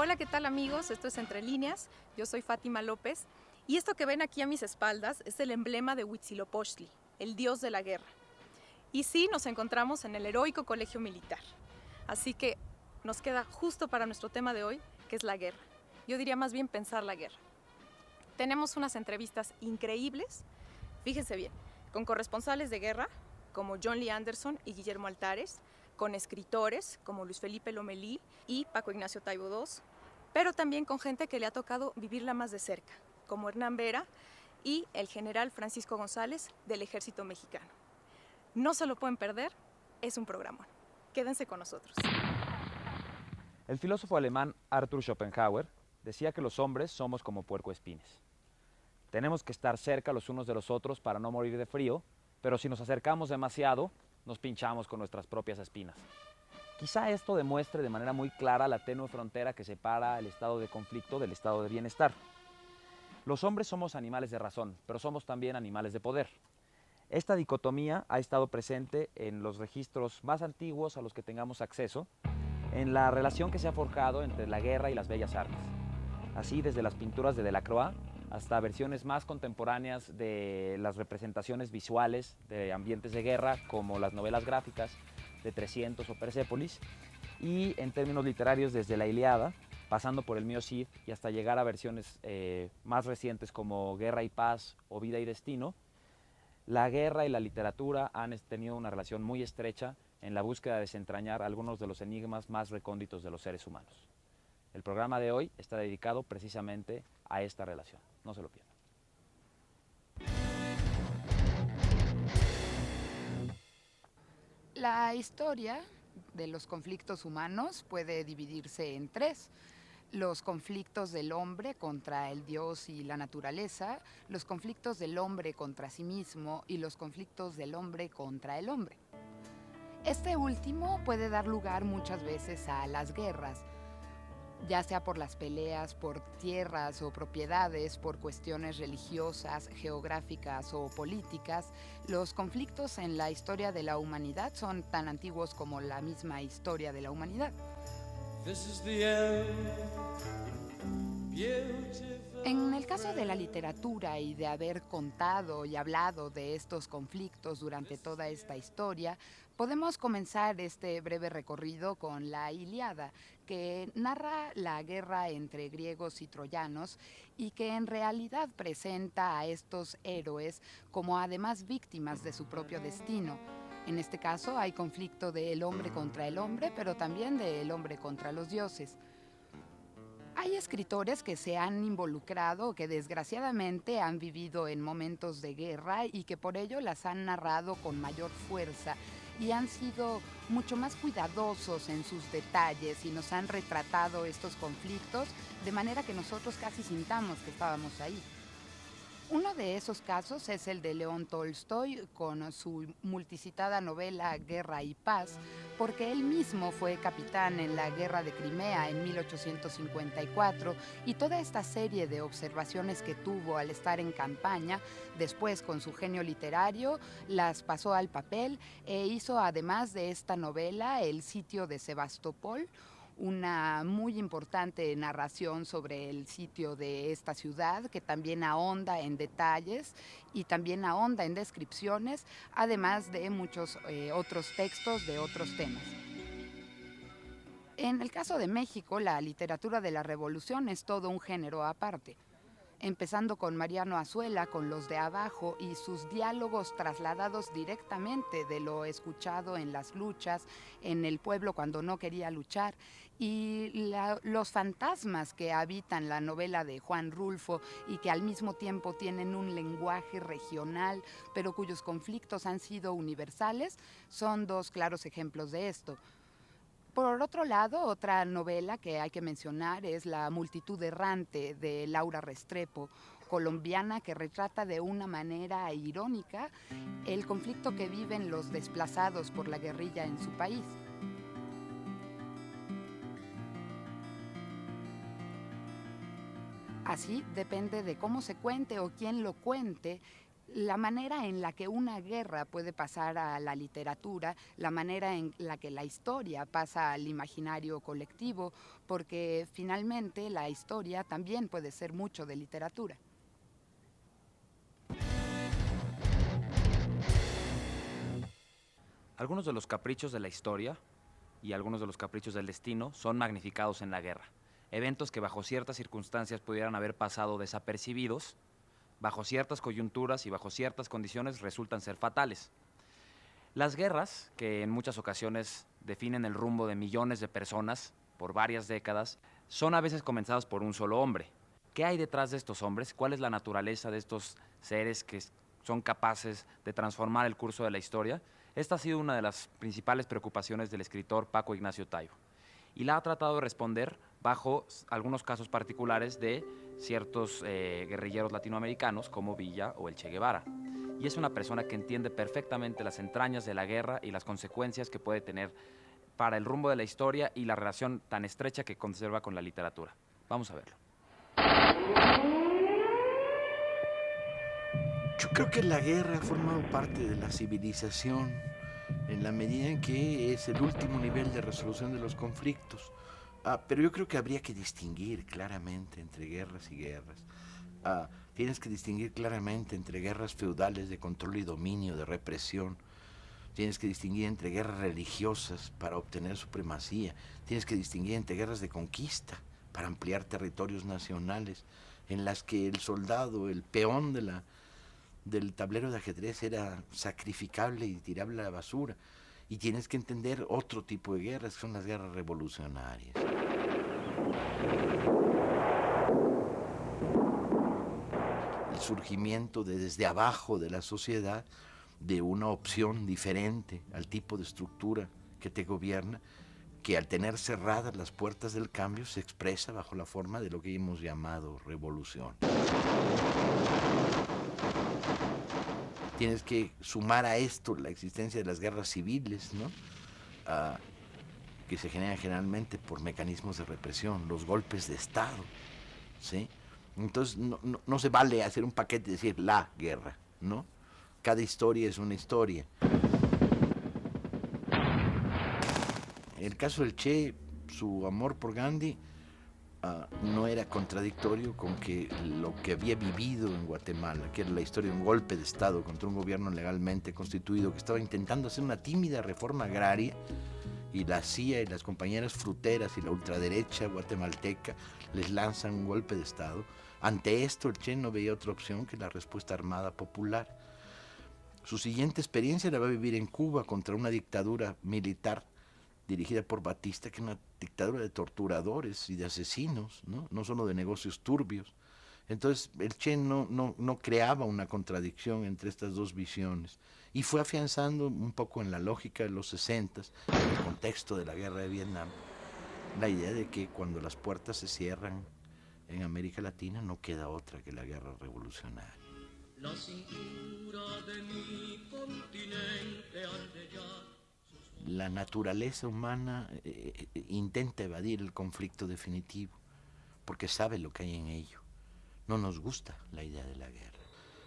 Hola, ¿qué tal amigos? Esto es Entre Líneas, yo soy Fátima López y esto que ven aquí a mis espaldas es el emblema de Huitzilopochtli, el dios de la guerra. Y sí, nos encontramos en el heroico colegio militar. Así que nos queda justo para nuestro tema de hoy, que es la guerra. Yo diría más bien pensar la guerra. Tenemos unas entrevistas increíbles, fíjense bien, con corresponsales de guerra como John Lee Anderson y Guillermo Altares, con escritores como Luis Felipe Lomelí y Paco Ignacio Taibo II, pero también con gente que le ha tocado vivirla más de cerca, como Hernán Vera y el general Francisco González del Ejército Mexicano. No se lo pueden perder, es un programón. Quédense con nosotros. El filósofo alemán Arthur Schopenhauer decía que los hombres somos como puercoespines. Tenemos que estar cerca los unos de los otros para no morir de frío, pero si nos acercamos demasiado, nos pinchamos con nuestras propias espinas. Quizá esto demuestre de manera muy clara la tenue frontera que separa el estado de conflicto del estado de bienestar. Los hombres somos animales de razón, pero somos también animales de poder. Esta dicotomía ha estado presente en los registros más antiguos a los que tengamos acceso, en la relación que se ha forjado entre la guerra y las bellas artes. Así, desde las pinturas de Delacroix hasta versiones más contemporáneas de las representaciones visuales de ambientes de guerra, como las novelas gráficas de 300 o Persépolis, y en términos literarios desde la Ilíada, pasando por el Mío Cid y hasta llegar a versiones más recientes como Guerra y Paz o Vida y Destino. La guerra y la literatura han tenido una relación muy estrecha en la búsqueda de desentrañar algunos de los enigmas más recónditos de los seres humanos. El programa de hoy está dedicado precisamente a esta relación. No se lo pierdan. La historia de los conflictos humanos puede dividirse en tres: los conflictos del hombre contra el Dios y la naturaleza, los conflictos del hombre contra sí mismo y los conflictos del hombre contra el hombre. Este último puede dar lugar muchas veces a las guerras, ya sea por las peleas por tierras o propiedades, por cuestiones religiosas, geográficas o políticas. Los conflictos en la historia de la humanidad son tan antiguos como la misma historia de la humanidad. En el caso de la literatura y de haber contado y hablado de estos conflictos durante toda esta historia, podemos comenzar este breve recorrido con la Ilíada, que narra la guerra entre griegos y troyanos y que en realidad presenta a estos héroes como además víctimas de su propio destino. En este caso hay conflicto del hombre contra el hombre, pero también del hombre contra los dioses. Hay escritores que se han involucrado, que desgraciadamente han vivido en momentos de guerra y que por ello las han narrado con mayor fuerza y han sido mucho más cuidadosos en sus detalles y nos han retratado estos conflictos de manera que nosotros casi sintamos que estábamos ahí. Uno de esos casos es el de León Tolstoy con su multicitada novela Guerra y Paz, porque él mismo fue capitán en la Guerra de Crimea en 1854 y toda esta serie de observaciones que tuvo al estar en campaña, después con su genio literario las pasó al papel e hizo además de esta novela El sitio de Sebastopol, una muy importante narración sobre el sitio de esta ciudad que también ahonda en detalles y también ahonda en descripciones, además de muchos otros textos de otros temas. En el caso de México, la literatura de la Revolución es todo un género aparte, empezando con Mariano Azuela, con Los de Abajo y sus diálogos trasladados directamente de lo escuchado en las luchas, en el pueblo cuando no quería luchar, y los fantasmas que habitan la novela de Juan Rulfo y que al mismo tiempo tienen un lenguaje regional, pero cuyos conflictos han sido universales, son dos claros ejemplos de esto. Por otro lado, otra novela que hay que mencionar es La multitud errante de Laura Restrepo, colombiana, que retrata de una manera irónica el conflicto que viven los desplazados por la guerrilla en su país. Así, depende de cómo se cuente o quién lo cuente, la manera en la que una guerra puede pasar a la literatura, la manera en la que la historia pasa al imaginario colectivo, porque finalmente la historia también puede ser mucho de literatura. Algunos de los caprichos de la historia y algunos de los caprichos del destino son magnificados en la guerra. Eventos que bajo ciertas circunstancias pudieran haber pasado desapercibidos, bajo ciertas coyunturas y bajo ciertas condiciones resultan ser fatales. Las guerras, que en muchas ocasiones definen el rumbo de millones de personas por varias décadas, son a veces comenzadas por un solo hombre. ¿Qué hay detrás de estos hombres? ¿Cuál es la naturaleza de estos seres que son capaces de transformar el curso de la historia? Esta ha sido una de las principales preocupaciones del escritor Paco Ignacio Taibo, y la ha tratado de responder bajo algunos casos particulares de ciertos guerrilleros latinoamericanos como Villa o el Che Guevara. Y es una persona que entiende perfectamente las entrañas de la guerra y las consecuencias que puede tener para el rumbo de la historia y la relación tan estrecha que conserva con la literatura. Vamos a verlo. Yo creo que la guerra ha formado parte de la civilización en la medida en que es el último nivel de resolución de los conflictos. Pero yo creo que habría que distinguir claramente entre guerras y guerras. Tienes que distinguir claramente entre guerras feudales de control y dominio, de represión. Tienes que distinguir entre guerras religiosas para obtener supremacía. Tienes que distinguir entre guerras de conquista para ampliar territorios nacionales, en las que el soldado, el peón del tablero de ajedrez era sacrificable y tirable a la basura. Y tienes que entender otro tipo de guerras, que son las guerras revolucionarias. El surgimiento desde abajo de la sociedad de una opción diferente al tipo de estructura que te gobierna, que al tener cerradas las puertas del cambio se expresa bajo la forma de lo que hemos llamado revolución. Tienes que sumar a esto la existencia de las guerras civiles, ¿no? Que se generan generalmente por mecanismos de represión, los golpes de Estado, ¿sí? Entonces no se vale hacer un paquete y decir la guerra, ¿no? Cada historia es una historia. En el caso del Che, su amor por Gandhi no era contradictorio con que lo que había vivido en Guatemala, que era la historia de un golpe de Estado contra un gobierno legalmente constituido que estaba intentando hacer una tímida reforma agraria, y la CIA y las compañeras fruteras y la ultraderecha guatemalteca les lanzan un golpe de Estado. Ante esto, el Che no veía otra opción que la respuesta armada popular. Su siguiente experiencia la va a vivir en Cuba contra una dictadura militar dirigida por Batista, que es una dictadura de torturadores y de asesinos, no solo de negocios turbios. Entonces el Che no creaba una contradicción entre estas dos visiones y fue afianzando un poco en la lógica de los 60s, en el contexto de la guerra de Vietnam, la idea de que cuando las puertas se cierran en América Latina no queda otra que la guerra revolucionaria. La cintura de mi continente aldear. La naturaleza humana intenta evadir el conflicto definitivo porque sabe lo que hay en ello. No nos gusta la idea de la guerra,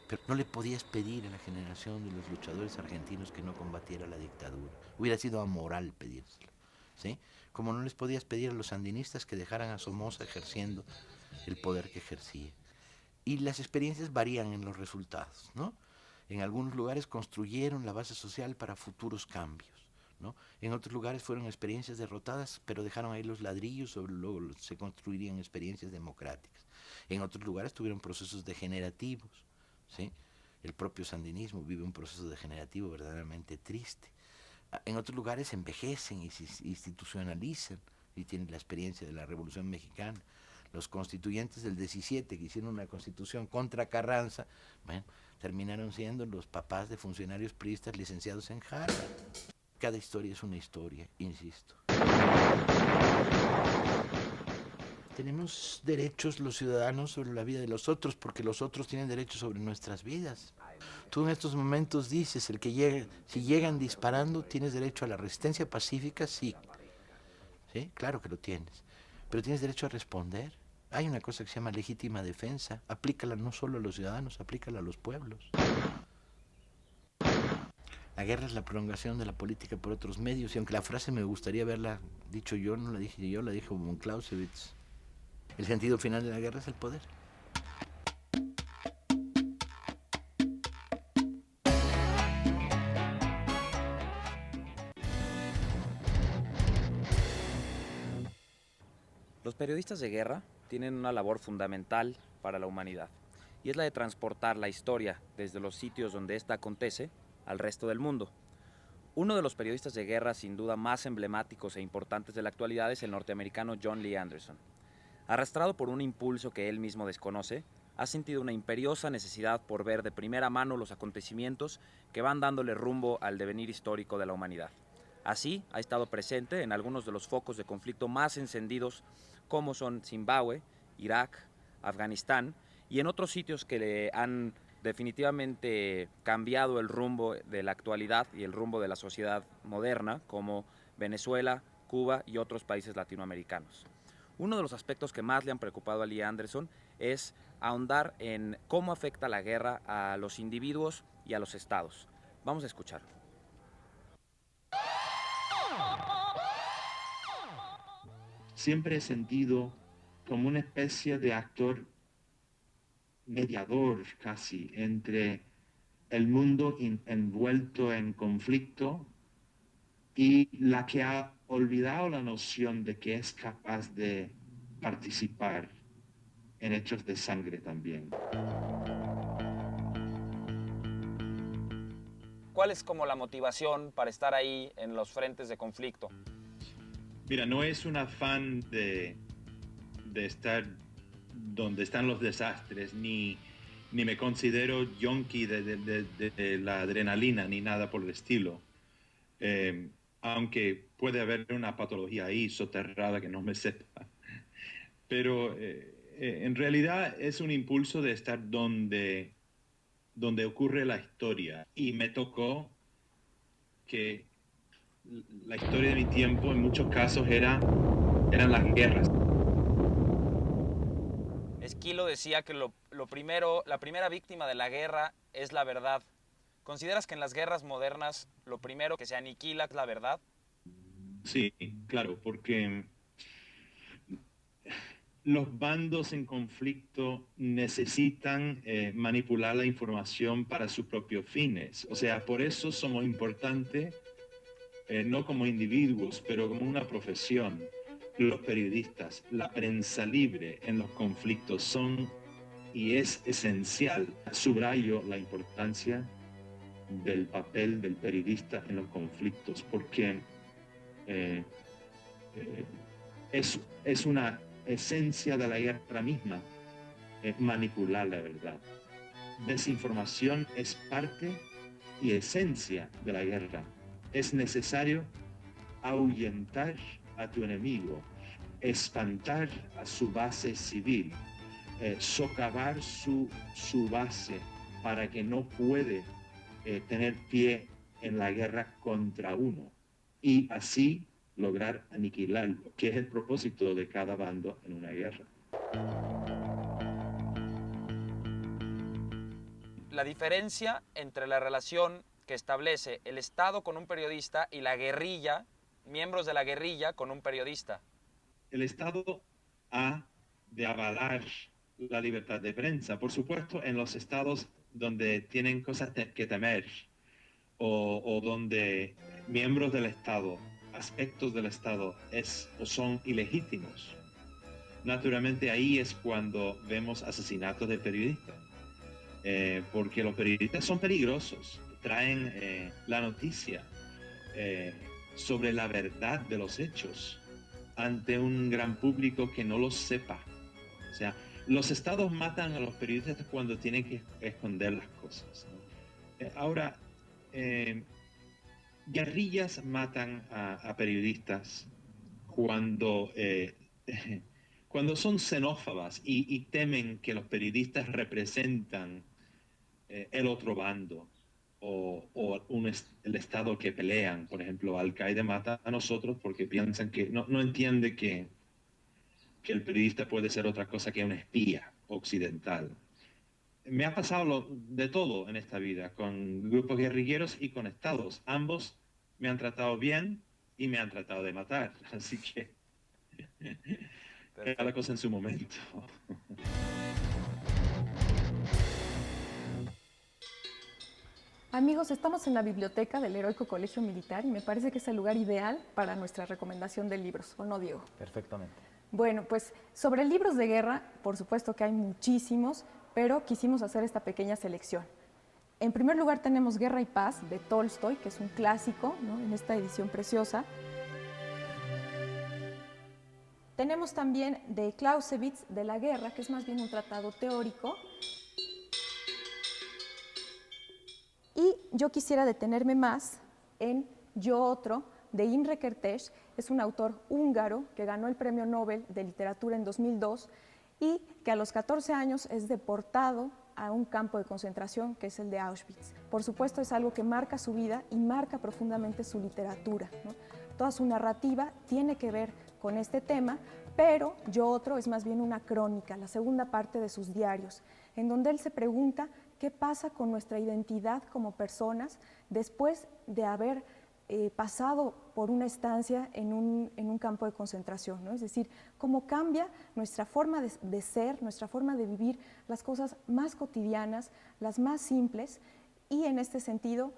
pero no le podías pedir a la generación de los luchadores argentinos que no combatiera la dictadura. Hubiera sido amoral pedírselo, ¿sí? Como no les podías pedir a los sandinistas que dejaran a Somoza ejerciendo el poder que ejercía. Y las experiencias varían en los resultados, ¿no? En algunos lugares construyeron la base social para futuros cambios, ¿no? En otros lugares fueron experiencias derrotadas, pero dejaron ahí los ladrillos, luego se construirían experiencias democráticas. En otros lugares tuvieron procesos degenerativos, ¿sí? El propio sandinismo vive un proceso degenerativo verdaderamente triste. En otros lugares envejecen y se institucionalizan, y tienen la experiencia de la Revolución Mexicana. Los constituyentes del 17, que hicieron una constitución contra Carranza, bueno, terminaron siendo los papás de funcionarios priistas licenciados en Harvard. Cada historia es una historia, insisto. Tenemos derechos los ciudadanos sobre la vida de los otros, porque los otros tienen derechos sobre nuestras vidas. Tú en estos momentos dices, si llegan disparando, ¿tienes derecho a la resistencia pacífica? Sí. Sí, claro que lo tienes. Pero tienes derecho a responder. Hay una cosa que se llama legítima defensa. Aplícala no solo a los ciudadanos, aplícala a los pueblos. La guerra es la prolongación de la política por otros medios, y aunque la frase me gustaría haberla dicho yo, no la dije yo, la dijo von Clausewitz. El sentido final de la guerra es el poder. Los periodistas de guerra tienen una labor fundamental para la humanidad, y es la de transportar la historia desde los sitios donde ésta acontece al resto del mundo. Uno de los periodistas de guerra sin duda más emblemáticos e importantes de la actualidad es el norteamericano John Lee Anderson. Arrastrado por un impulso que él mismo desconoce, ha sentido una imperiosa necesidad por ver de primera mano los acontecimientos que van dándole rumbo al devenir histórico de la humanidad. Así, ha estado presente en algunos de los focos de conflicto más encendidos, como son Zimbabue, Irak, Afganistán, y en otros sitios que le han definitivamente cambiado el rumbo de la actualidad y el rumbo de la sociedad moderna, como Venezuela, Cuba y otros países latinoamericanos. Uno de los aspectos que más le han preocupado a Lee Anderson es ahondar en cómo afecta la guerra a los individuos y a los estados. Vamos a escucharlo. Siempre he sentido como una especie de actor mediador casi entre el mundo envuelto en conflicto y la que ha olvidado la noción de que es capaz de participar en hechos de sangre también. ¿Cuál es como la motivación para estar ahí en los frentes de conflicto? Mira, no es un afán de estar donde están los desastres, ni me considero yonki de la adrenalina, ni nada por el estilo. Aunque puede haber una patología ahí soterrada que no me sepa. Pero en realidad es un impulso de estar donde ocurre la historia. Y me tocó que la historia de mi tiempo en muchos casos eran las guerras. Esquilo decía que la primera víctima de la guerra es la verdad. ¿Consideras que en las guerras modernas lo primero que se aniquila es la verdad? Sí, claro, porque los bandos en conflicto necesitan manipular la información para sus propios fines. O sea, por eso somos importantes, no como individuos, pero como una profesión. Los periodistas, la prensa libre en los conflictos son y es esencial. Subrayo la importancia del papel del periodista en los conflictos, porque es una esencia de la guerra misma, manipular la verdad. Desinformación es parte y esencia de la guerra. Es necesario ahuyentar a tu enemigo, espantar a su base civil, socavar su base para que no puede tener pie en la guerra contra uno, y así lograr aniquilarlo, que es el propósito de cada bando en una guerra. La diferencia entre la relación que establece el Estado con un periodista y la guerrilla, miembros de la guerrilla con un periodista. El Estado ha de avalar la libertad de prensa. Por supuesto, en los estados donde tienen cosas que temer o donde miembros del Estado, aspectos del Estado o son ilegítimos. Naturalmente ahí es cuando vemos asesinatos de periodistas, porque los periodistas son peligrosos, traen la noticia sobre la verdad de los hechos ante un gran público que no lo sepa. O sea, los estados matan a los periodistas cuando tienen que esconder las cosas, ¿no? Ahora, guerrillas matan a periodistas cuando son xenófobas y temen que los periodistas representan el otro bando o el Estado que pelean. Por ejemplo, Al-Qaeda mata a nosotros porque piensan que no entiende que el periodista puede ser otra cosa que un espía occidental. me ha pasado de todo en esta vida, con grupos guerrilleros y con estados. Ambos me han tratado bien y me han tratado de matar, así que cada cosa en su momento. Amigos, estamos en la biblioteca del Heroico Colegio Militar y me parece que es el lugar ideal para nuestra recomendación de libros, ¿o no, Diego? Perfectamente. Bueno, pues sobre libros de guerra, por supuesto que hay muchísimos, pero quisimos hacer esta pequeña selección. En primer lugar tenemos Guerra y Paz de Tolstoy, que es un clásico, ¿no?, en esta edición preciosa. Tenemos también de Clausewitz, de la guerra, que es más bien un tratado teórico. Y yo quisiera detenerme más en Yo Otro, de Imre Kertész. Es un autor húngaro que ganó el Premio Nobel de Literatura en 2002 y que a los 14 años es deportado a un campo de concentración que es el de Auschwitz. Por supuesto, es algo que marca su vida y marca profundamente su literatura, ¿no? Toda su narrativa tiene que ver con este tema, pero Yo Otro es más bien una crónica, la segunda parte de sus diarios, en donde él se pregunta qué pasa con nuestra identidad como personas después de haber pasado por una estancia en un campo de concentración, ¿no? Es decir, cómo cambia nuestra forma de ser, nuestra forma de vivir las cosas más cotidianas, las más simples, y en este sentido,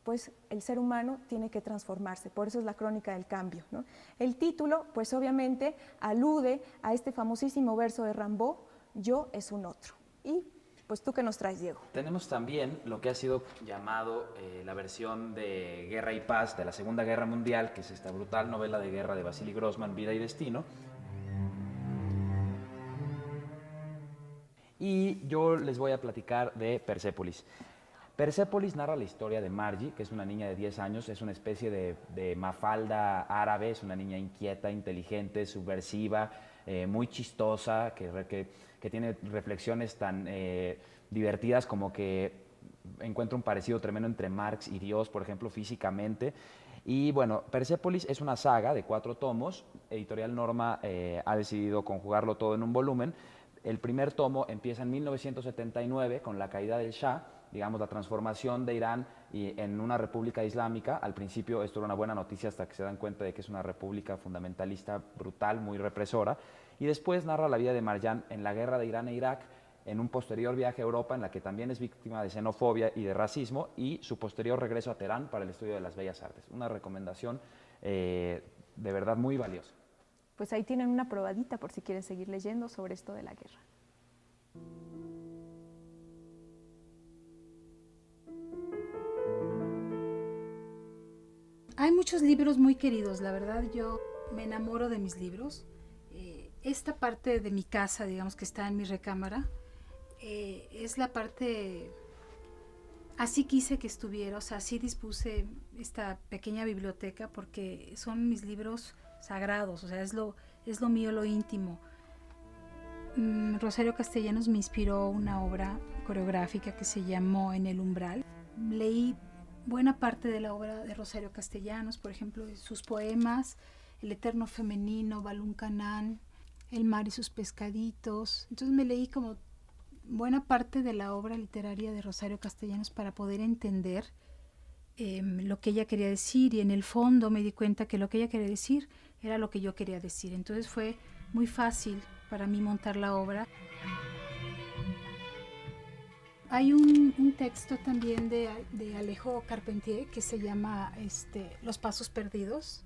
pues el ser humano tiene que transformarse, por eso es la crónica del cambio, ¿no? El título, pues obviamente alude a este famosísimo verso de Rimbaud, Yo es un otro. Y pues tú, ¿qué nos traes, Diego? Tenemos también lo que ha sido llamado la versión de Guerra y Paz de la Segunda Guerra Mundial, que es esta brutal novela de guerra de Vasily Grossman, Vida y Destino. Y yo les voy a platicar de Persépolis. Persépolis narra la historia de Margie, que es una niña de 10 años, es una especie de Mafalda árabe, es una niña inquieta, inteligente, subversiva, muy chistosa, que tiene reflexiones tan divertidas como que encuentra un parecido tremendo entre Marx y Dios, por ejemplo, físicamente. Y bueno, Persépolis es una saga de 4 tomos. Editorial Norma ha decidido conjugarlo todo en un volumen. El primer tomo empieza en 1979 con la caída del Shah, digamos, la transformación de Irán en una república islámica. Al principio esto era una buena noticia hasta que se dan cuenta de que es una república fundamentalista brutal, muy represora. Y después narra la vida de Marjan en la guerra de Irán e Irak, en un posterior viaje a Europa en la que también es víctima de xenofobia y de racismo, y su posterior regreso a Teherán para el estudio de las bellas artes. Una recomendación de verdad muy valiosa. Pues ahí tienen una probadita por si quieren seguir leyendo sobre esto de la guerra. Hay muchos libros muy queridos, la verdad yo me enamoro de mis libros. Esta parte de mi casa, digamos, que está en mi recámara, es la parte, así quise que estuviera, o sea, así dispuse esta pequeña biblioteca porque son mis libros sagrados, o sea, es lo mío, lo íntimo. Rosario Castellanos me inspiró una obra coreográfica que se llamó En el umbral. Leí buena parte de la obra de Rosario Castellanos, por ejemplo, sus poemas, El eterno femenino, Balún Canán, El mar y sus pescaditos. Entonces me leí como buena parte de la obra literaria de Rosario Castellanos para poder entender lo que ella quería decir, y en el fondo me di cuenta que lo que ella quería decir era lo que yo quería decir. Entonces fue muy fácil para mí montar la obra. Hay un texto también de Alejo Carpentier que se llama Los pasos perdidos,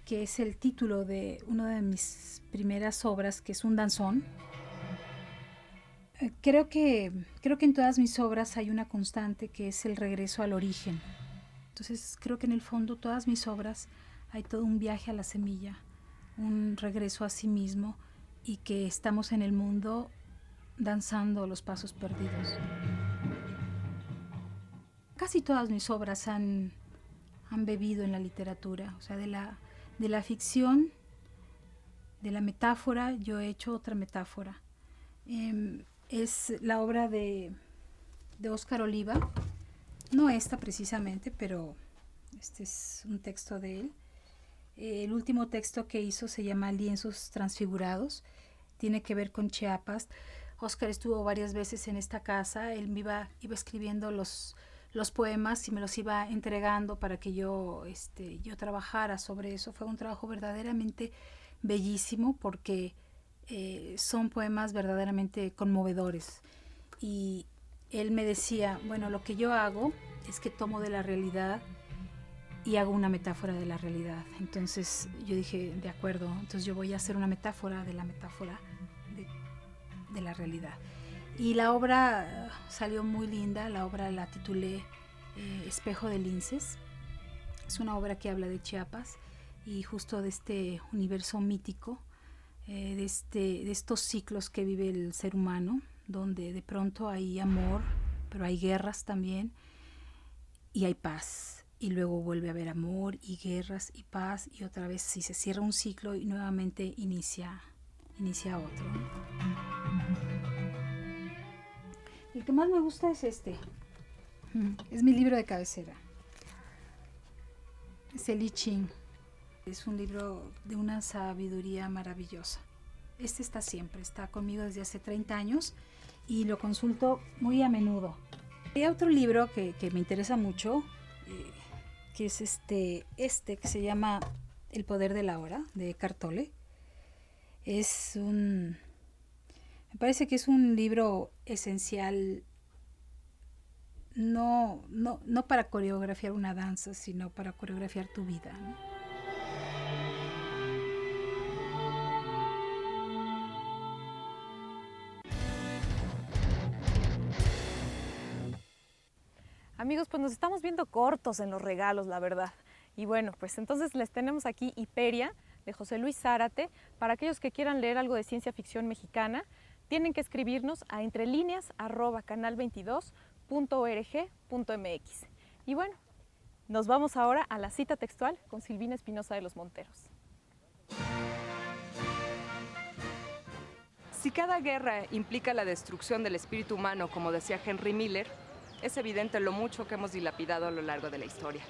que es el título de una de mis primeras obras, que es un danzón. Creo que en todas mis obras hay una constante que es el regreso al origen. Entonces creo que en el fondo todas mis obras hay todo un viaje a la semilla, un regreso a sí mismo, y que estamos en el mundo danzando los pasos perdidos. Casi todas mis obras han bebido en la literatura, o sea, de la ficción, de la metáfora, yo he hecho otra metáfora. Es la obra de Óscar Oliva, no esta precisamente, pero este es un texto de él. El último texto que hizo se llama Lienzos transfigurados, tiene que ver con Chiapas. Oscar estuvo varias veces en esta casa, él me iba escribiendo los poemas y me los iba entregando para que yo trabajara sobre eso. Fue un trabajo verdaderamente bellísimo porque son poemas verdaderamente conmovedores. Y él me decía, bueno, lo que yo hago es que tomo de la realidad y hago una metáfora de la realidad. Entonces yo dije, de acuerdo, entonces yo voy a hacer una metáfora de la metáfora de la realidad. Y la obra salió muy linda, la obra la titulé Espejo de Linces. Es una obra que habla de Chiapas y justo de este universo mítico, de estos ciclos que vive el ser humano, donde de pronto hay amor, pero hay guerras también, y hay paz. Y luego vuelve a haber amor y guerras y paz, y otra vez si se cierra un ciclo y nuevamente inicia otro. El que más me gusta es este. Es mi libro de cabecera. Es el I Ching. Es un libro de una sabiduría maravillosa. Este está siempre, está conmigo desde hace 30 años y lo consulto muy a menudo. Hay otro libro que me interesa mucho, que es este que se llama El poder de la hora, de Eckhart Tolle. Me parece que es un libro esencial, no para coreografiar una danza, sino para coreografiar tu vida, ¿no? Amigos, pues nos estamos viendo cortos en los regalos, la verdad. Y bueno, pues entonces les tenemos aquí Hiperia, de José Luis Zárate. Para aquellos que quieran leer algo de ciencia ficción mexicana, tienen que escribirnos a entrelineas@canal22.org.mx. Y bueno, nos vamos ahora a la cita textual con Silvina Espinosa de los Monteros. Si cada guerra implica la destrucción del espíritu humano, como decía Henry Miller, es evidente lo mucho que hemos dilapidado a lo largo de la historia.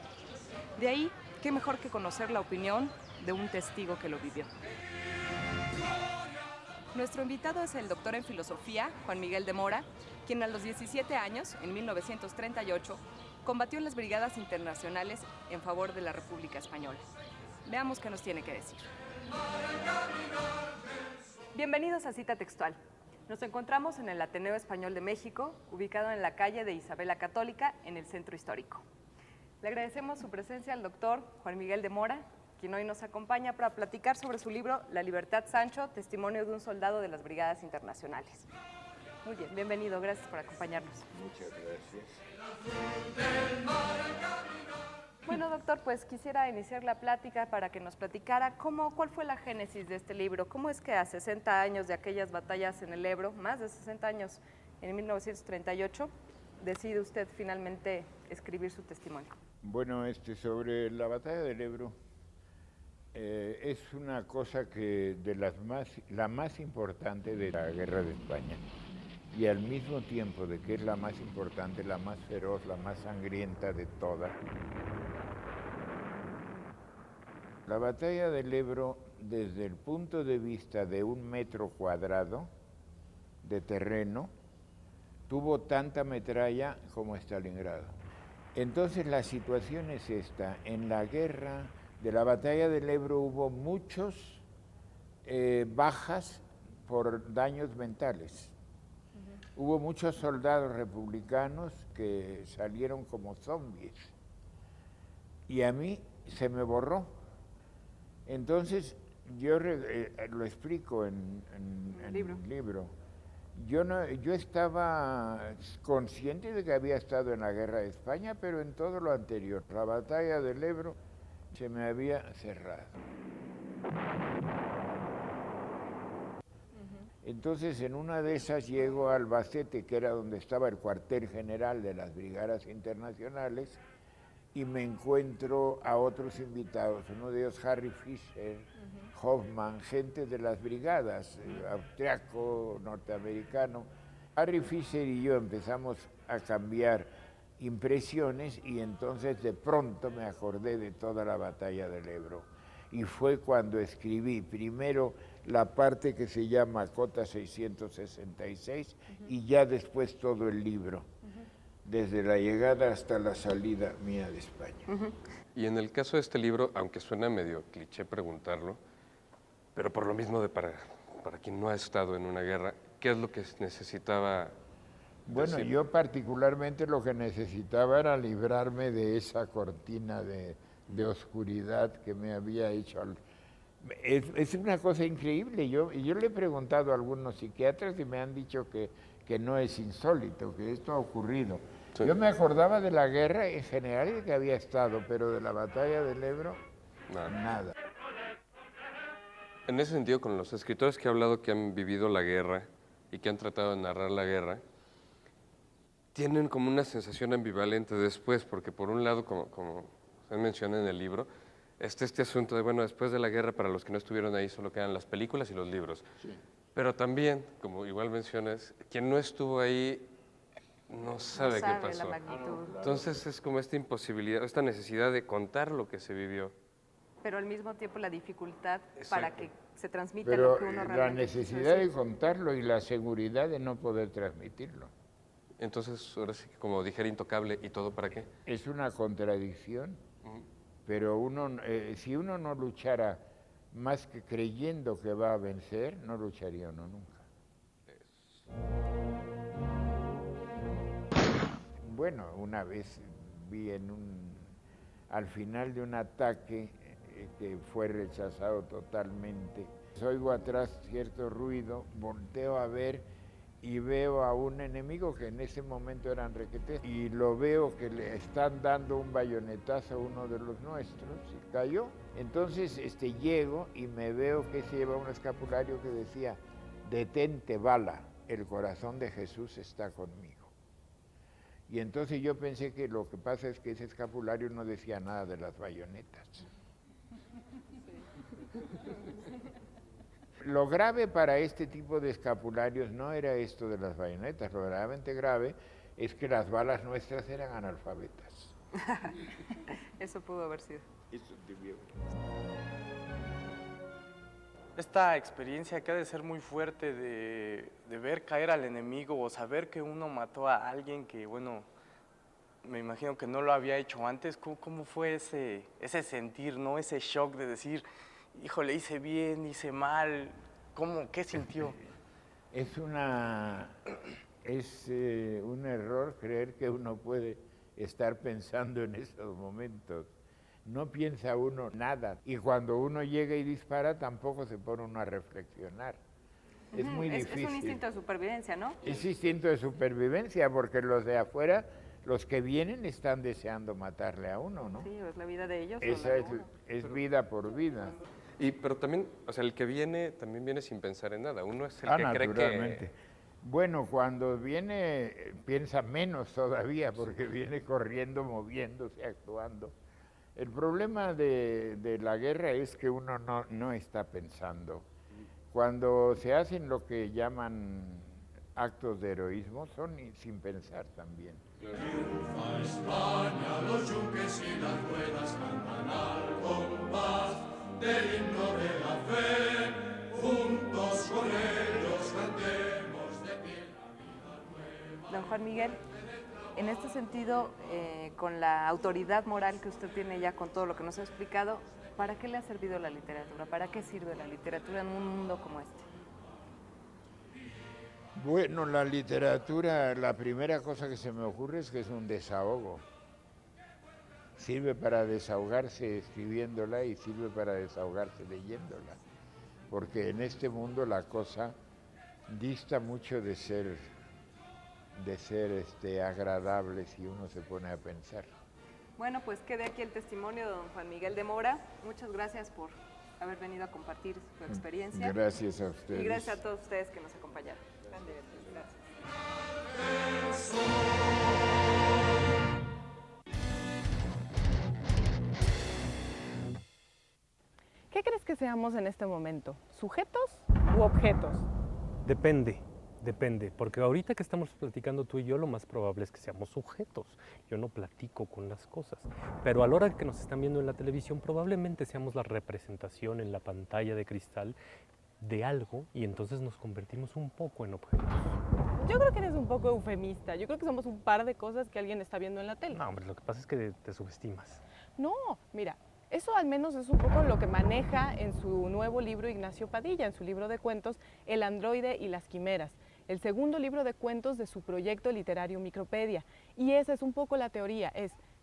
De ahí, qué mejor que conocer la opinión de un testigo que lo vivió. Nuestro invitado es el doctor en filosofía, Juan Miguel de Mora, quien a los 17 años, en 1938, combatió en las brigadas internacionales en favor de la República Española. Veamos qué nos tiene que decir. Bienvenidos a Cita Textual. Nos encontramos en el Ateneo Español de México, ubicado en la calle de Isabel la Católica, en el Centro Histórico. Le agradecemos su presencia al doctor Juan Miguel de Mora, quien hoy nos acompaña para platicar sobre su libro La Libertad Sancho, testimonio de un soldado de las Brigadas Internacionales. Muy bien, bienvenido, gracias por acompañarnos. Muchas gracias. Bueno, doctor, pues quisiera iniciar la plática para que nos platicara cuál fue la génesis de este libro. ¿Cómo es que a 60 años de aquellas batallas en el Ebro, más de 60 años, en 1938, decide usted finalmente escribir su testimonio? Bueno, sobre la batalla del Ebro, es una cosa que la más importante de la Guerra de España, y al mismo tiempo de que es la más importante, la más feroz, la más sangrienta de todas. La batalla del Ebro, desde el punto de vista de 1 metro cuadrado de terreno, tuvo tanta metralla como Stalingrado. Entonces la situación es esta: en la guerra de la batalla del Ebro hubo muchos bajas por daños mentales. Hubo muchos soldados republicanos que salieron como zombies y a mí se me borró. Entonces yo lo explico en el libro. Yo estaba consciente de que había estado en la guerra de España, pero en todo lo anterior. La batalla del Ebro se me había cerrado. Entonces, en una de esas llego a Albacete, que era donde estaba el cuartel general de las Brigadas Internacionales, y me encuentro a otros invitados, uno de ellos Harry Fisher, Hoffman, gente de las brigadas, austriaco, norteamericano. Harry Fisher y yo empezamos a cambiar impresiones y entonces de pronto me acordé de toda la batalla del Ebro. Y fue cuando escribí primero la parte que se llama Cota 666 y ya después todo el libro, desde la llegada hasta la salida mía de España. Y en el caso de este libro, aunque suena medio cliché preguntarlo, pero por lo mismo para quien no ha estado en una guerra, ¿qué es lo que necesitaba? Bueno, decir? yo particularmente lo que necesitaba era librarme de esa cortina de oscuridad que me había hecho. Es una cosa increíble. Yo le he preguntado a algunos psiquiatras y me han dicho que no es insólito, que esto ha ocurrido. Sí. Yo me acordaba de la guerra en general que había estado, pero de la batalla del Ebro, nada. En ese sentido, con los escritores que he hablado que han vivido la guerra y que han tratado de narrar la guerra, tienen como una sensación ambivalente después, porque por un lado, como se menciona en el libro, este asunto de, bueno, después de la guerra, para los que no estuvieron ahí, solo quedan las películas y los libros. Sí. Pero también, como igual mencionas, quien no estuvo ahí no sabe qué pasó. La magnitud. Entonces es como esta imposibilidad, esta necesidad de contar lo que se vivió. Pero al mismo tiempo la dificultad para que se transmita lo que uno realmente... la necesidad de contarlo y la seguridad de no poder transmitirlo. Entonces, ahora sí que como dijera Intocable, ¿y todo para qué? Es una contradicción, pero si uno no luchara más que creyendo que va a vencer, no lucharía uno nunca. Bueno, una vez vi al final de un ataque que fue rechazado totalmente, oigo atrás cierto ruido, volteo a ver y veo a un enemigo que en ese momento eran requetés y lo veo que le están dando un bayonetazo a uno de los nuestros y cayó. Entonces llego y me veo que se lleva un escapulario que decía: detente bala, el corazón de Jesús está conmigo. Y entonces yo pensé que lo que pasa es que ese escapulario no decía nada de las bayonetas. Lo grave para este tipo de escapularios no era esto de las bayonetas, lo realmente grave es que las balas nuestras eran analfabetas. Eso pudo haber sido. Eso debió. Esta experiencia que ha de ser muy fuerte de ver caer al enemigo o saber que uno mató a alguien que, bueno, me imagino que no lo había hecho antes. ¿Cómo fue ese sentir, no? Ese shock de decir, híjole, hice bien, hice mal? ¿Qué sintió? Es un error creer que uno puede estar pensando en esos momentos. No piensa uno nada. Y cuando uno llega y dispara, tampoco se pone uno a reflexionar. Es muy difícil. Es un instinto de supervivencia, ¿no? Es instinto de supervivencia, porque los de afuera, los que vienen, están deseando matarle a uno, ¿no? Sí, es la vida de ellos. Esa es vida por vida. Pero también, o sea, el que viene, también viene sin pensar en nada. Uno es el que naturalmente. Cree que... Bueno, cuando viene, piensa menos todavía, porque viene corriendo, moviéndose, actuando. El problema de la guerra es que uno no está pensando. Cuando se hacen lo que llaman actos de heroísmo, son sin pensar también. Triunfa España, los yunques y las ruedas cantan al compás del himno de la fe, juntos con ellos cantemos de pie la vida nueva. Don Juan Miguel, en este sentido, con la autoridad moral que usted tiene ya con todo lo que nos ha explicado, ¿para qué le ha servido la literatura? ¿Para qué sirve la literatura en un mundo como este? Bueno, la literatura, la primera cosa que se me ocurre es que es un desahogo. Sirve para desahogarse escribiéndola y sirve para desahogarse leyéndola. Porque en este mundo la cosa dista mucho de ser agradable si uno se pone a pensar. Bueno, pues quede aquí el testimonio de don Juan Miguel de Mora. Muchas gracias por haber venido a compartir su experiencia. Gracias a ustedes. Y gracias a todos ustedes que nos acompañaron. Gracias. ¿Qué crees que seamos en este momento? ¿Sujetos u objetos? Depende, porque ahorita que estamos platicando tú y yo, lo más probable es que seamos sujetos. Yo no platico con las cosas, pero a la hora que nos están viendo en la televisión, probablemente seamos la representación en la pantalla de cristal de algo y entonces nos convertimos un poco en objetos. Yo creo que eres un poco eufemista. Yo creo que somos un par de cosas que alguien está viendo en la tele. No, hombre, lo que pasa es que te subestimas. No, mira, eso al menos es un poco lo que maneja en su nuevo libro Ignacio Padilla, en su libro de cuentos El androide y las quimeras, el segundo libro de cuentos de su proyecto literario Micropedia. Y esa es un poco la teoría,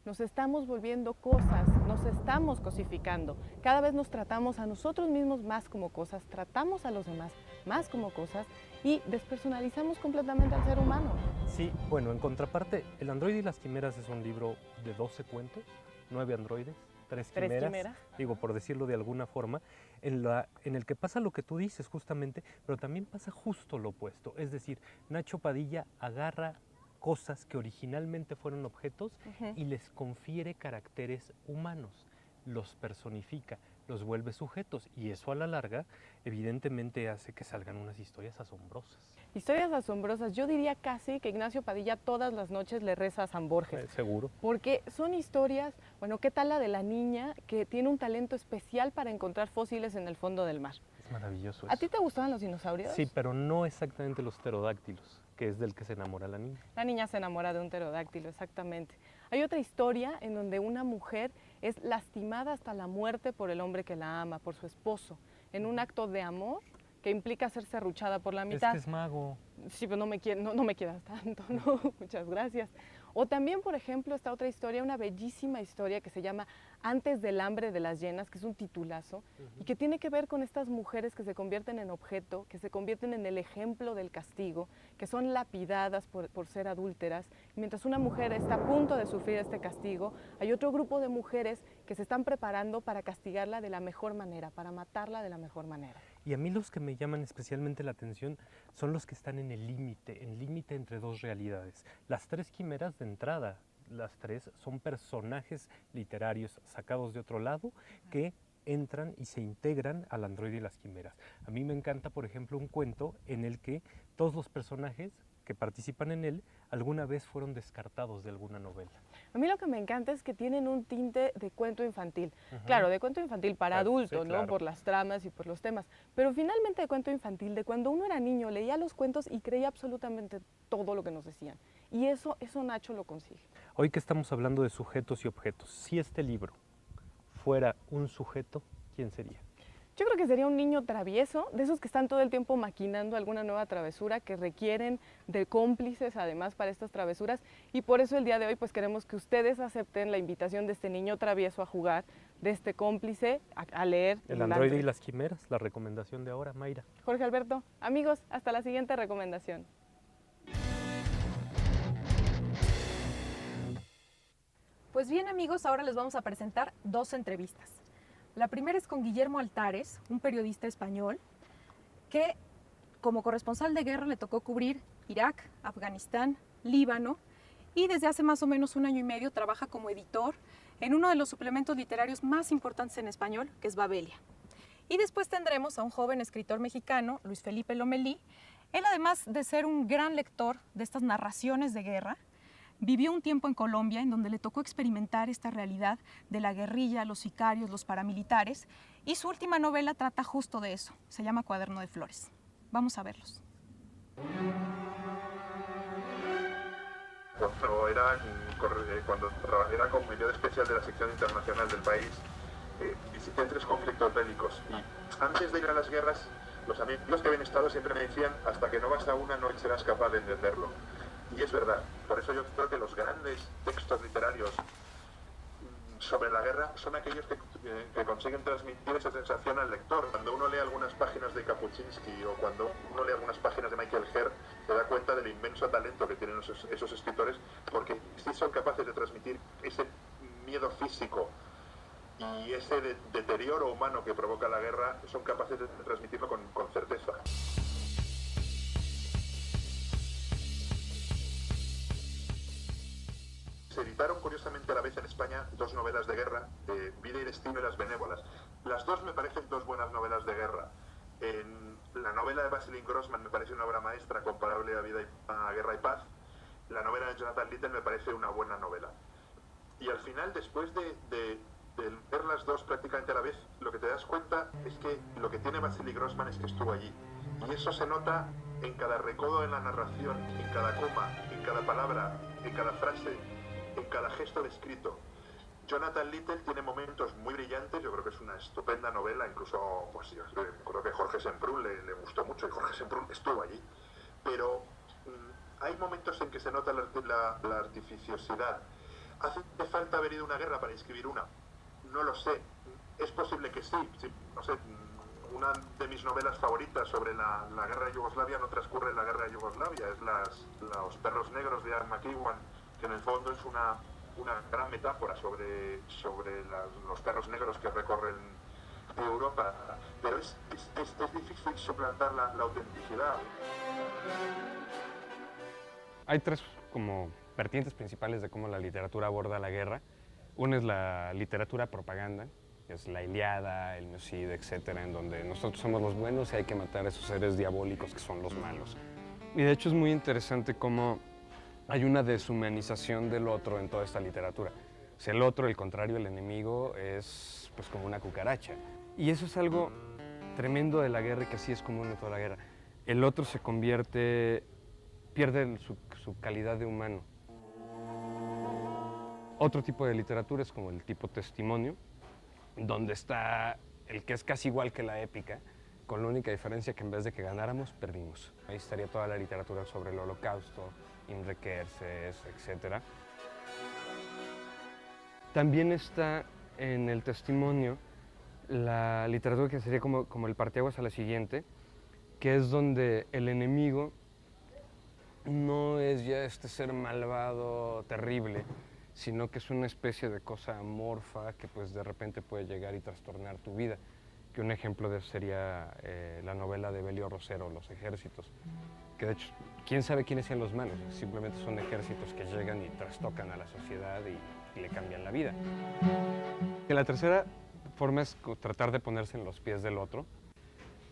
nos estamos volviendo cosas, nos estamos cosificando. Cada vez nos tratamos a nosotros mismos más como cosas, tratamos a los demás más como cosas y despersonalizamos completamente al ser humano. Sí, bueno, en contraparte, El androide y las quimeras es un libro de 12 cuentos, 9 androides, 3 quimeras, digo, por decirlo de alguna forma, en el que pasa lo que tú dices justamente, pero también pasa justo lo opuesto. Es decir, Nacho Padilla agarra cosas que originalmente fueron objetos y les confiere caracteres humanos, los personifica, los vuelve sujetos y eso a la larga evidentemente hace que salgan unas historias asombrosas. Historias asombrosas, yo diría casi que Ignacio Padilla todas las noches le reza a San Borges. Seguro. Porque son historias, bueno, ¿qué tal la de la niña que tiene un talento especial para encontrar fósiles en el fondo del mar? Es maravilloso eso. ¿A ti te gustaban los dinosaurios? Sí, pero no exactamente los pterodáctilos, que es del que se enamora la niña. La niña se enamora de un pterodáctilo, exactamente. Hay otra historia en donde una mujer es lastimada hasta la muerte por el hombre que la ama, por su esposo, en un acto de amor que implica ser serruchada por la mitad. Es que es mago. Sí, pero no me quieras tanto, ¿no? Muchas gracias. O también, por ejemplo, esta otra historia, una bellísima historia que se llama Antes del hambre de las llenas, que es un titulazo, y que tiene que ver con estas mujeres que se convierten en objeto, que se convierten en el ejemplo del castigo, que son lapidadas por ser adúlteras. Y mientras una mujer está a punto de sufrir este castigo, hay otro grupo de mujeres que se están preparando para castigarla de la mejor manera, para matarla de la mejor manera. Y a mí los que me llaman especialmente la atención son los que están en el límite entre dos realidades. Las 3 quimeras de entrada, las 3 son personajes literarios sacados de otro lado que entran y se integran al androide y las quimeras. A mí me encanta, por ejemplo, un cuento en el que todos los personajes que participan en él alguna vez fueron descartados de alguna novela. A mí lo que me encanta es que tienen un tinte de cuento infantil. Claro, de cuento infantil para adultos, sí, claro, ¿no? Por las tramas y por los temas. Pero finalmente de cuento infantil, de cuando uno era niño, leía los cuentos y creía absolutamente todo lo que nos decían. Y eso Nacho lo consigue. Hoy que estamos hablando de sujetos y objetos, si este libro fuera un sujeto, ¿quién sería? Yo creo que sería un niño travieso, de esos que están todo el tiempo maquinando alguna nueva travesura, que requieren de cómplices además para estas travesuras, y por eso el día de hoy pues queremos que ustedes acepten la invitación de este niño travieso a jugar, de este cómplice a leer. El androide y las quimeras, la recomendación de ahora, Mayra. Jorge Alberto, amigos, hasta la siguiente recomendación. Pues bien, amigos, ahora les vamos a presentar 2 entrevistas. La primera es con Guillermo Altares, un periodista español que como corresponsal de guerra le tocó cubrir Irak, Afganistán, Líbano y desde hace más o menos 1 año y medio trabaja como editor en uno de los suplementos literarios más importantes en español, que es Babelia. Y después tendremos a un joven escritor mexicano, Luis Felipe Lomelí. Él, además de ser un gran lector de estas narraciones de guerra, vivió un tiempo en Colombia en donde le tocó experimentar esta realidad de la guerrilla, los sicarios, los paramilitares, y su última novela trata justo de eso, se llama Cuaderno de Flores. Vamos a verlos. Cuando era como enviado especial de la sección internacional del país, visité 3 conflictos bélicos y antes de ir a las guerras, los amigos que habían estado siempre me decían hasta que no vas a una no serás capaz de entenderlo. Y es verdad, por eso yo creo que los grandes textos literarios sobre la guerra son aquellos que consiguen transmitir esa sensación al lector. Cuando uno lee algunas páginas de Kapuscinski o cuando uno lee algunas páginas de Michael Herr, se da cuenta del inmenso talento que tienen esos escritores, porque sí son capaces de transmitir ese miedo físico y ese deterioro humano que provoca la guerra, son capaces de transmitirlo con certeza. Se editaron curiosamente a la vez en España 2 novelas de guerra, Vida y Destino y Las Benévolas. Las 2 me parecen 2 buenas novelas de guerra. La novela de Basilin Grossman me parece una obra maestra comparable a Guerra y Paz. La novela de Jonathan Little me parece una buena novela. Y al final, después de el ver las dos prácticamente a la vez, lo que te das cuenta es que lo que tiene Vasily Grossman es que estuvo allí. Y eso se nota en cada recodo en la narración, en cada coma, en cada palabra, en cada frase, en cada gesto descrito. Jonathan Littell tiene momentos muy brillantes, yo creo que es una estupenda novela, incluso, pues yo creo que Jorge Semprún le gustó mucho y Jorge Semprún estuvo allí. Pero hay momentos en que se nota la artificiosidad. ¿Hace falta haber ido a una guerra para escribir una? No lo sé. Es posible que sí. No sé, una de mis novelas favoritas sobre la guerra de Yugoslavia no transcurre en la guerra de Yugoslavia, es Los perros negros de Ian McEwan, que en el fondo es una gran metáfora sobre los perros negros que recorren Europa. Pero es difícil suplantar la autenticidad. Hay tres como vertientes principales de cómo la literatura aborda la guerra. Una es la literatura propaganda, que es la Ilíada, el Neocid, etcétera, en donde nosotros somos los buenos y hay que matar a esos seres diabólicos que son los malos. Y de hecho es muy interesante cómo hay una deshumanización del otro en toda esta literatura. O sea, el otro, el contrario, el enemigo, es pues como una cucaracha. Y eso es algo tremendo de la guerra y que así es común en toda la guerra. El otro se pierde su calidad de humano. Otro tipo de literatura es como el tipo testimonio, donde está el que es casi igual que la épica, con la única diferencia que en vez de que ganáramos, perdimos. Ahí estaría toda la literatura sobre el Holocausto, Imre Kertész, etc. También está en el testimonio la literatura que sería como el parteaguas a la siguiente, que es donde el enemigo no es ya este ser malvado, terrible, sino que es una especie de cosa amorfa que pues de repente puede llegar y trastornar tu vida. Que un ejemplo de eso sería la novela de Belio Rosero, Los ejércitos, que de hecho, quién sabe quiénes sean los malos, simplemente son ejércitos que llegan y trastocan a la sociedad y le cambian la vida. Y la tercera forma es tratar de ponerse en los pies del otro,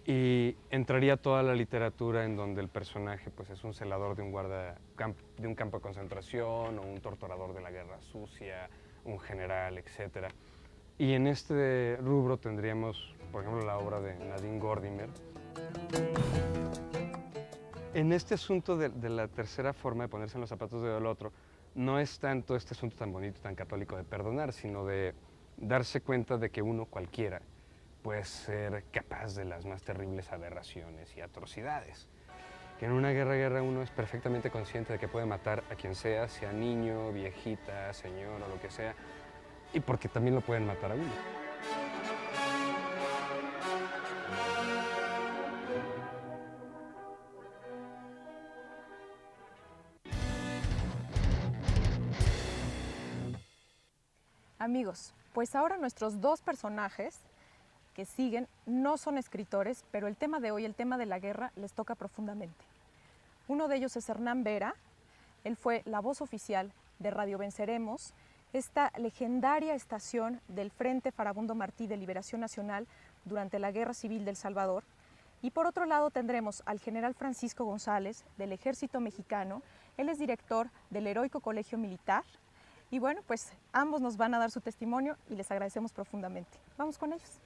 y entraría toda la literatura en donde el personaje pues, es un celador de un campo de concentración o un torturador de la guerra sucia, un general, etc. Y en este rubro tendríamos, por ejemplo, la obra de Nadine Gordimer. En este asunto de la tercera forma de ponerse en los zapatos del otro, no es tanto este asunto tan bonito, tan católico de perdonar, sino de darse cuenta de que uno cualquiera puede ser capaz de las más terribles aberraciones y atrocidades. Que en una guerra uno es perfectamente consciente de que puede matar a quien sea niño, viejita, señor o lo que sea, y porque también lo pueden matar a uno. Amigos, pues ahora nuestros dos personajes que siguen no son escritores, pero el tema de hoy, el tema de la guerra, les toca profundamente. Uno de ellos es Hernán Vera. Él fue la voz oficial de Radio Venceremos, esta legendaria estación del Frente Farabundo Martí de Liberación Nacional durante la Guerra Civil del Salvador. Y por otro lado tendremos al general Francisco González del Ejército Mexicano. Él es director del Heroico Colegio Militar. Y bueno, pues ambos nos van a dar su testimonio y les agradecemos profundamente. Vamos con ellos.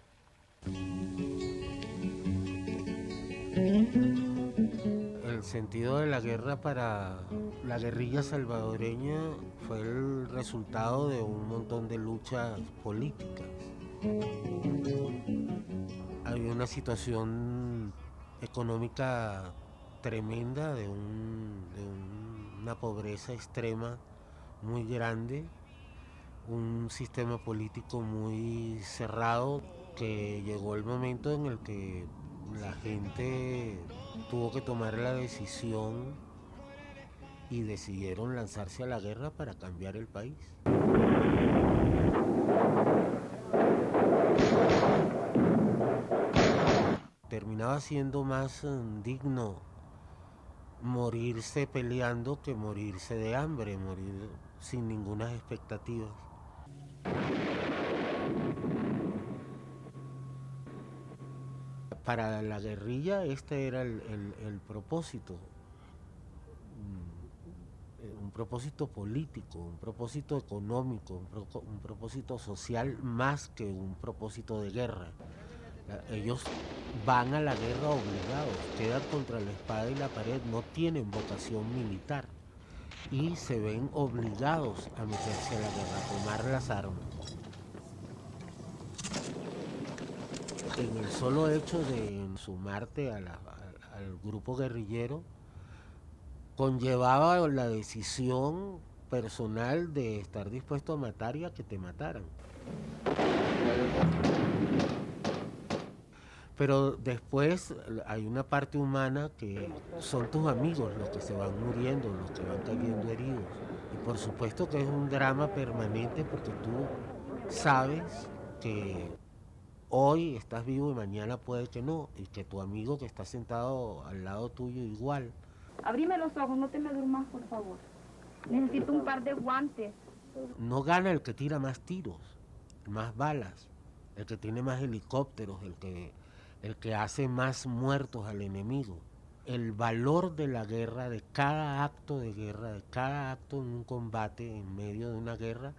El sentido de la guerra para la guerrilla salvadoreña fue el resultado de un montón de luchas políticas. Había una situación económica tremenda, de una pobreza extrema muy grande, un sistema político muy cerrado, que llegó el momento en el que la gente tuvo que tomar la decisión y decidieron lanzarse a la guerra para cambiar el país. Terminaba siendo más digno morirse peleando que morirse de hambre, morir sin ninguna expectativa. Para la guerrilla este era el propósito, un propósito político, un propósito económico, un propósito social más que un propósito de guerra. Ellos van a la guerra obligados, quedan contra la espada y la pared, no tienen vocación militar y se ven obligados a meterse a la guerra, a tomar las armas. En el solo hecho de sumarte al grupo guerrillero, conllevaba la decisión personal de estar dispuesto a matar y a que te mataran. Pero después hay una parte humana que son tus amigos los que se van muriendo, los que van cayendo heridos. Y por supuesto que es un drama permanente porque tú sabes que hoy estás vivo y mañana puede que no, y que tu amigo que está sentado al lado tuyo igual. Abrime los ojos, no te me durmas, por favor. Necesito un par de guantes. No gana el que tira más tiros, más balas, el que tiene más helicópteros, el que hace más muertos al enemigo. El valor de la guerra, de cada acto de guerra, de cada acto en un combate en medio de una guerra,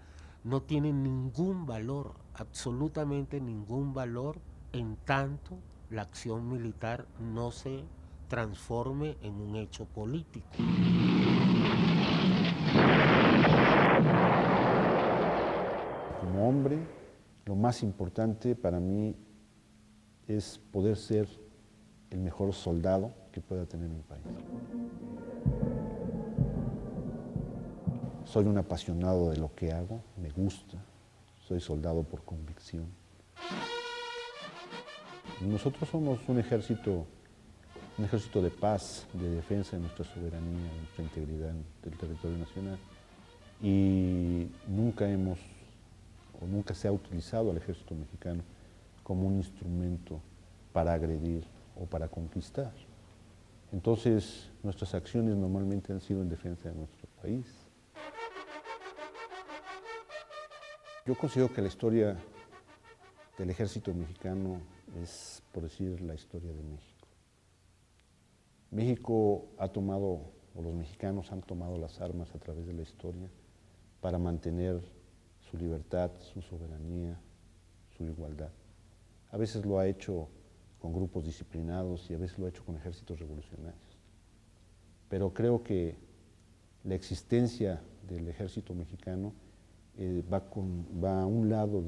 no tiene ningún valor, absolutamente ningún valor, en tanto la acción militar no se transforme en un hecho político. Como hombre, lo más importante para mí es poder ser el mejor soldado que pueda tener mi país. Soy un apasionado de lo que hago, me gusta, soy soldado por convicción. Nosotros somos un ejército de paz, de defensa de nuestra soberanía, de nuestra integridad del territorio nacional. Y nunca se ha utilizado al ejército mexicano como un instrumento para agredir o para conquistar. Entonces, nuestras acciones normalmente han sido en defensa de nuestro país. Yo considero que la historia del ejército mexicano es, por decir, la historia de México. México ha tomado, o los mexicanos han tomado las armas a través de la historia para mantener su libertad, su soberanía, su igualdad. A veces lo ha hecho con grupos disciplinados y a veces lo ha hecho con ejércitos revolucionarios. Pero creo que la existencia del ejército mexicano va a un lado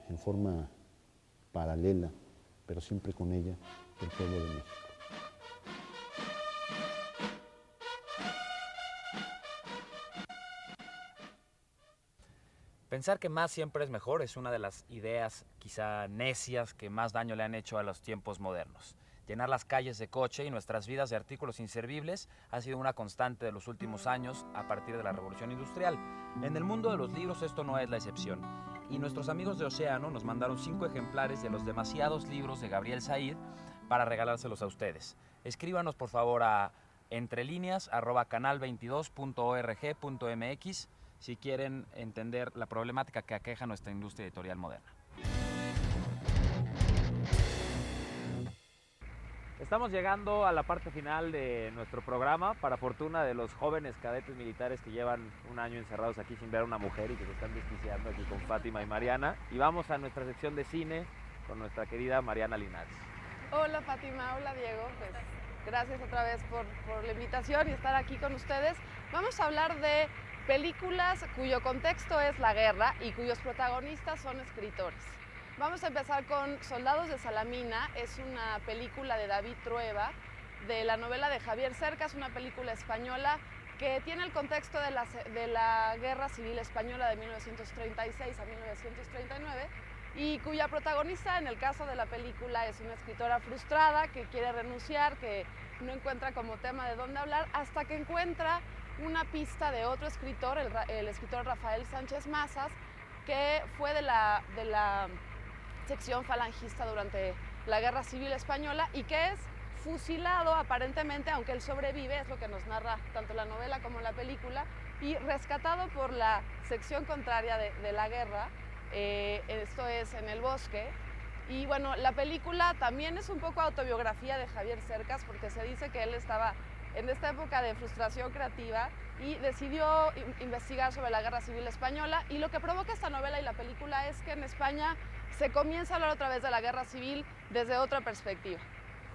en forma paralela, pero siempre con ella, el pueblo de México. Pensar que más siempre es mejor es una de las ideas quizá necias que más daño le han hecho a los tiempos modernos. Llenar las calles de coche y nuestras vidas de artículos inservibles ha sido una constante de los últimos años a partir de la Revolución Industrial. En el mundo de los libros esto no es la excepción. Y nuestros amigos de Océano nos mandaron 5 ejemplares de los demasiados libros de Gabriel Said para regalárselos a ustedes. Escríbanos por favor a entrelineas@canal22.org.mx si quieren entender la problemática que aqueja nuestra industria editorial moderna. Estamos llegando a la parte final de nuestro programa, para fortuna de los jóvenes cadetes militares que llevan un año encerrados aquí sin ver a una mujer y que se están desquiciando aquí con Fátima y Mariana. Y vamos a nuestra sección de cine con nuestra querida Mariana Linares. Hola Fátima, hola Diego, pues gracias otra vez por la invitación y estar aquí con ustedes. Vamos a hablar de películas cuyo contexto es la guerra y cuyos protagonistas son escritores. Vamos a empezar con Soldados de Salamina, es una película de David Trueba, de la novela de Javier Cercas, una película española que tiene el contexto de la Guerra Civil Española de 1936 a 1939 y cuya protagonista en el caso de la película es una escritora frustrada que quiere renunciar, que no encuentra como tema de dónde hablar, hasta que encuentra una pista de otro escritor, el escritor Rafael Sánchez Mazas, que fue de la sección falangista durante la Guerra Civil Española y que es fusilado aparentemente, aunque él sobrevive, es lo que nos narra tanto la novela como la película, y rescatado por la sección contraria de la guerra, esto es en el bosque. Y bueno, la película también es un poco autobiografía de Javier Cercas porque se dice que él estaba en esta época de frustración creativa y decidió investigar sobre la Guerra Civil Española, y lo que provoca esta novela y la película es que en España se comienza a hablar otra vez de la Guerra Civil desde otra perspectiva.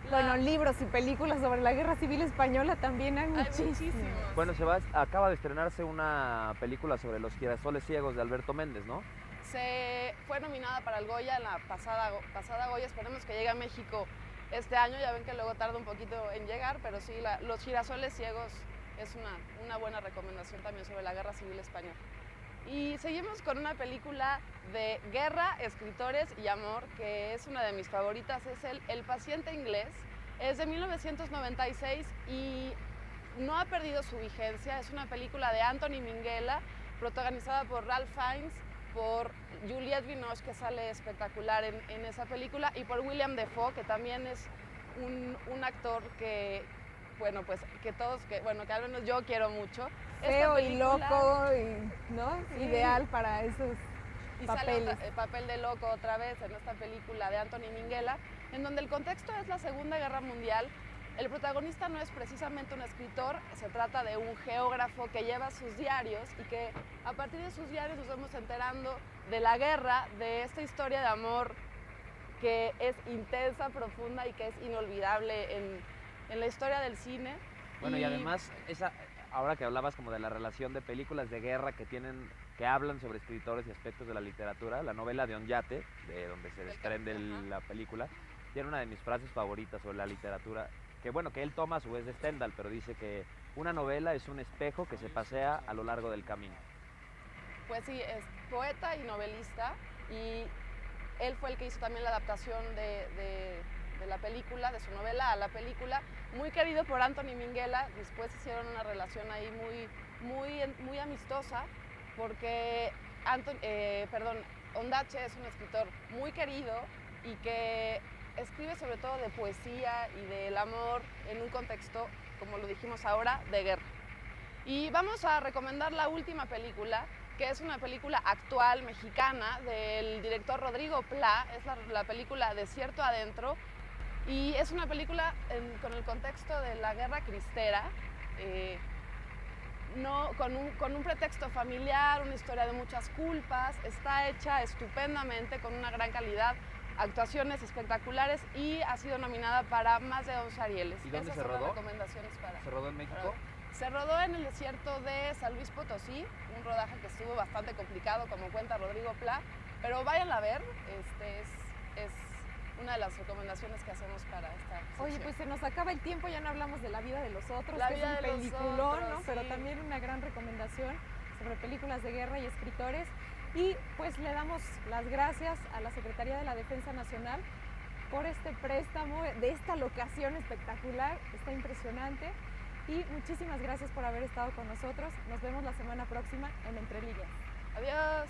Bueno, libros y películas sobre la Guerra Civil Española también hay muchísimos. Bueno, acaba de estrenarse una película sobre los girasoles ciegos de Alberto Méndez, ¿no? Se fue nominada para el Goya en la pasada Goya, esperemos que llegue a México este año, ya ven que luego tarda un poquito en llegar, pero sí, Los girasoles ciegos es una buena recomendación también sobre la Guerra Civil Española. Y seguimos con una película de guerra, escritores y amor, que es una de mis favoritas, es El paciente inglés. Es de 1996 y no ha perdido su vigencia. Es una película de Anthony Minghella, protagonizada por Ralph Fiennes, por Juliette Binoche, que sale espectacular en esa película, y por William Dafoe, que también es un actor que, bueno, pues que que al menos yo quiero mucho. Feo y loco, ¿no? Sí. Ideal para esos papeles. Sale el papel de loco otra vez en esta película de Anthony Minghella, en donde el contexto es la Segunda Guerra Mundial. El protagonista no es precisamente un escritor, se trata de un geógrafo que lleva sus diarios y que a partir de sus diarios nos vamos enterando de la guerra, de esta historia de amor que es intensa, profunda y que es inolvidable en la historia del cine. Bueno, y además, ahora que hablabas como de la relación de películas de guerra que hablan sobre escritores y aspectos de la literatura, la novela de Oñate, de donde se desprende la película, tiene una de mis frases favoritas sobre la literatura, que él toma a su vez de Stendhal, pero dice que una novela es un espejo que se pasea a lo largo del camino. Pues sí, es poeta y novelista, y él fue el que hizo también la adaptación de la película, de su novela a la película, muy querido por Anthony Minghella. Después hicieron una relación ahí muy amistosa, porque Ondaatje es un escritor muy querido y que escribe sobre todo de poesía y del amor en un contexto, como lo dijimos ahora, de guerra. Y vamos a recomendar la última película, que es una película actual mexicana del director Rodrigo Plá, es la película Desierto Adentro, y es una película con el contexto de la guerra cristera, con un pretexto familiar, una historia de muchas culpas. Está hecha estupendamente, con una gran calidad, actuaciones espectaculares, y ha sido nominada para más de 11 Arieles. ¿Y dónde se rodó? Recomendaciones ¿Se rodó en México? Se rodó en el desierto de San Luis Potosí, un rodaje que estuvo bastante complicado, como cuenta Rodrigo Plá, pero váyanla a ver, es una de las recomendaciones que hacemos para esta sección. Oye, pues se nos acaba el tiempo, ya no hablamos de La vida de los otros, La que vida es de un los peliculón, otros, ¿no? sí. Pero también una gran recomendación sobre películas de guerra y escritores. Y pues le damos las gracias a la Secretaría de la Defensa Nacional por este préstamo de esta locación espectacular, está impresionante. Y muchísimas gracias por haber estado con nosotros. Nos vemos la semana próxima en Entre Líneas. Adiós.